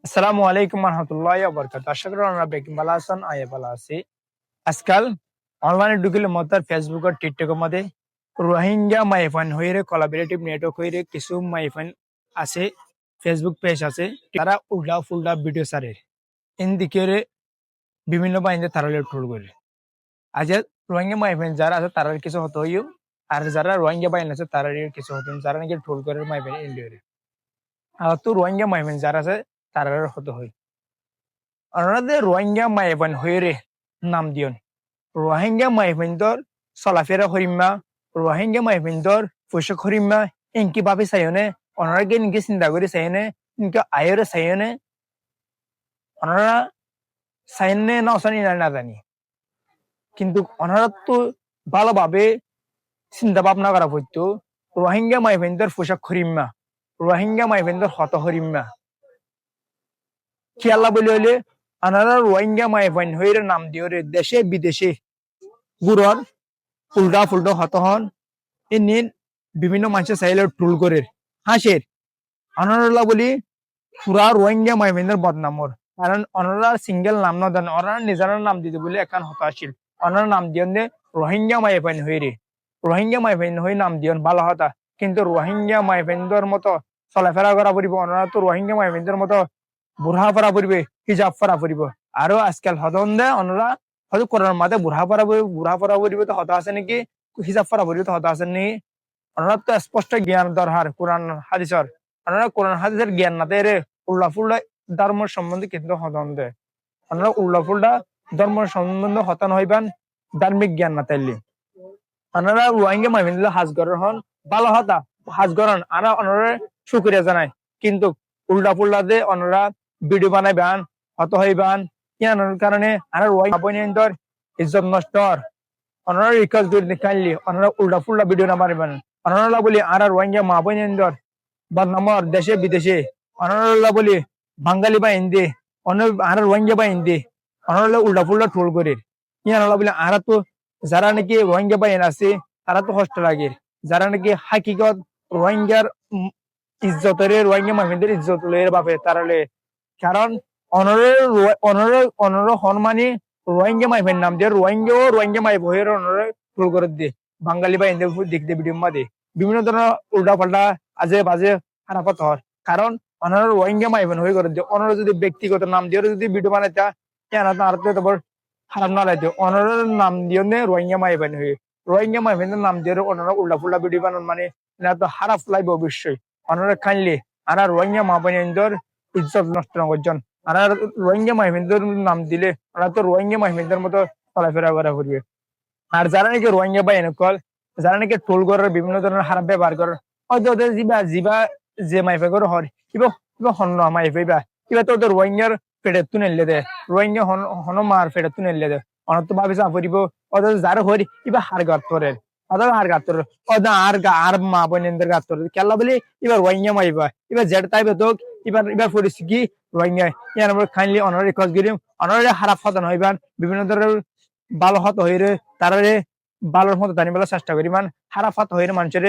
আসসালামু আলাইকুম রহমতুল্লাহ বরকাত। আশা করি আপনারা বেকিং ভালো আছেন, আয়া ভালো আছি। আজকাল অনলাইনে ঢুকিলে মতার ফেসবুক আর টিকটকের মধ্যে রোহিঙ্গা মাইফান হইরে কোলাবোরেটিভ নেটওয়ার্ক হইরে কিছু মাইফান আছে, ফেসবুক পেজ আছে, তারা উল্টা ফুল্টা ভিডিও সারে ইন্দিকে বিভিন্ন বাহিনীতে তারা ট্রোল করে। আজ রোহিঙ্গা মাইফান যারা আছে তারা কিছু হতো হইও, আর যারা রোহিঙ্গা বাহিনী আছে তারা কিছু হতো, যারা নাকি ট্রোল করে মাইফান ইন্ডিয়ারে। আর তো রোহিঙ্গা মাইফান যারা আছে তারা হতো হয় ওনাদের রোহিঙ্গা মাইফান হইরে নাম দিয়ন। রোহিঙ্গা মাইফিন্দর চলাফেরা হরিম্মা, রোহিঙ্গা মাইফিন্দর পোশাক হরিম্মা ইনকি ভাবে চাইনে, ওনারাকে ইনকি চিন্তা করে চাইনে, ইনকি আয়রে চাইনে, ওনারা চাইনে না অসানি না জানি, কিন্তু ওনারা তো ভালোভাবে চিন্তা ভাবনা করা হইতো রোহিঙ্গা মাইফিন্দর পোশাক হরিম্মা, রোহিঙ্গা মাইফিন্দর হত হরিম্মা খেয়াল্লা বলে হইলে ওনারা রোহিঙ্গা মাইফাইন হইরে নাম দিওরে দেশে বিদেশে গুরর উল্টা ফুল্টা হত হন। এ বিভিন্ন মানুষের চাইলে টুল করে হাসের অনরলা বলি পুরা রোহিঙ্গা মাইফিনের বদনামর, কারণ অনরার সিঙ্গেল নাম না দেন, অনার নিজের নাম দিতে বলে এখন হতাশীল। অনার নাম দিয়ন দে রোহিঙ্গা মাইফাইন হইরে, রোহিঙ্গা মাইফাইন হয়ে নাম দিয়ন ভালো হতা, কিন্তু রোহিঙ্গা মাইফাইনদের মতো চলাফেরা করা পড়িব, ওনারা তো রোহিঙ্গা মাইফাইনদের মতো বুড়া পরা পড়বে, হিজাব পরা পড়িব। আরো আজকাল হদন দে অনরা হয়তো কোরআন মাতে বুড়া পরা পড়িব তো হতা আছে নাকি, হিজাব পরা পড়িব তো হতা আছে নাকি। ওনারা তো স্পষ্ট জ্ঞান দরকার কোরআন হাদিসর, ওনারা কোরআন হাদিসের জ্ঞান না দেয় রে উল্লা ফুল্লা ধর্ম সম্বন্ধে কিন্তু হদন দেয়। ওনারা উল্লা ফুল্লা ধর্ম সম্বন্ধে হতান হইবেন ধার্মিক জ্ঞান না তাইলে। ওনারা রোহিঙ্গা মাইফিনলে হাজগরের হন ভালো হতা, হাজগরন আর ওনারা শুক্রিয়া জানায়, কিন্তু উল্টা ফুল্লা দে ওনারা ভিডিও বানাইবেন হত হইবেন ইয়ার কারণে আর রোহিঙ্গা ইজ্জত নষ্ট। ওনারা রিকোয়েস্ট করে কাইন্ডলি ওনারা উল্টা ফুল্টা ভিডিও না মারিবেন। ওনারা বলি আর রোহিঙ্গা মা বোনেন্দর বদনামর দেশে বিদেশে, ওনারা বলি বাঙালি বা হিন্দি, আর রোহিঙ্গা বা হিন্দি, ওনারা উল্টা ফুল্টা ট্রোল করে ইয়ারা বলি আর তো যারা নাকি রোহিঙ্গা বাহিনী আছে তারা তো কষ্ট লাগে, যারা নাকি হাকিকত রোহিঙ্গার ইজ্জতের রোহিঙ্গা মাহিদের ইজ্জত লয়ের বাপে তারা লে, কারণ অনরে অনরে অনর হনমানি রোহিঙ্গা মাইফের নাম দিয়ে রোহিঙ্গা মাই বইয়ের অনরে ট্রোল করে দিয়ে বাঙালি বা হিন্দি দেখতে ভিডিও মাদে বিভিন্ন ধরনের উল্টা পাল্টা আজে বাজে খারাপত হওয়ার কারণ অনর রোহিঙ্গা মাইফেন হয়ে করে দিয়ে অনর যদি ব্যক্তিগত নাম দিয়ে যদি ভিডিও বানাইতা কেন আর তো খারাপ না লাগে, অনরের নাম দিয়ে রোহিঙ্গা মাইফেন হয়ে রোহিঙ্গা মাইফেনের নাম দিয়ে অনরা উল্টা ফুল্টা ভিডিও বানান মানে এটা তো খারাপ লাগবে অবশ্যই। অনরা খাইলে আর রোহিঙ্গা মা বোনেদের ইজ্জত নষ্ট করছেন, আর রোহিঙ্গা মাহিমেন্দ্র নাম দিলে ওরা তো রোহিঙ্গা মাহিমেন্দ্রের মতো চলাফেরা করা করবে। আর যারা নাকি রোহিঙ্গা বা এনেকল যারা নাকি টোল করার বিভিন্ন ধরনের খারাপ ব্যবহার করার হয়তো ওদের জিবা যে মাইফে করে হর কিবা কিবা হন্য মাইফে বা কিবা তো ওদের রোহিঙ্গার পেটের তু নেলে দে, রোহিঙ্গা হন মার পেটের তু নেলে দে, অনত তো ভাবিস আপরিব ওদের যারা হরি কিবা হার গাত করে ওদের হার গাত করে ওদের আর মা বোনেদের গাত করে কেলা বলি এবার রোহিঙ্গা মাইবা এবার জেড তাইবে তো এবার পরিস্থিতি রোহিঙ্গা ইয়ার কাইন্ডলি অনার রিকোয়েস্ট করি অনারে খারাপ হতান হইবান বিভিন্ন ধরনের ভালো হত হইরে তারারে ভালোর মতো জানি বলার চেষ্টা করি মান খারাপ হত হইরে মানুষের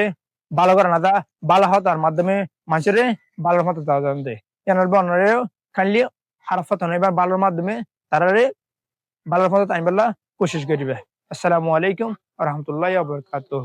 ভালো করা না দা ভালো হতার মাধ্যমে মানুষের ভালোর মতো দেয় ইয়ার অনারে কাইন্ডলি খারাপ হত হইবার ভালোর মাধ্যমে তারারে ভালোর মতো টাইম বলা কোশিশ করিবে। আসসালামু আলাইকুম রহমতুল্লাহ বরকাতুহ।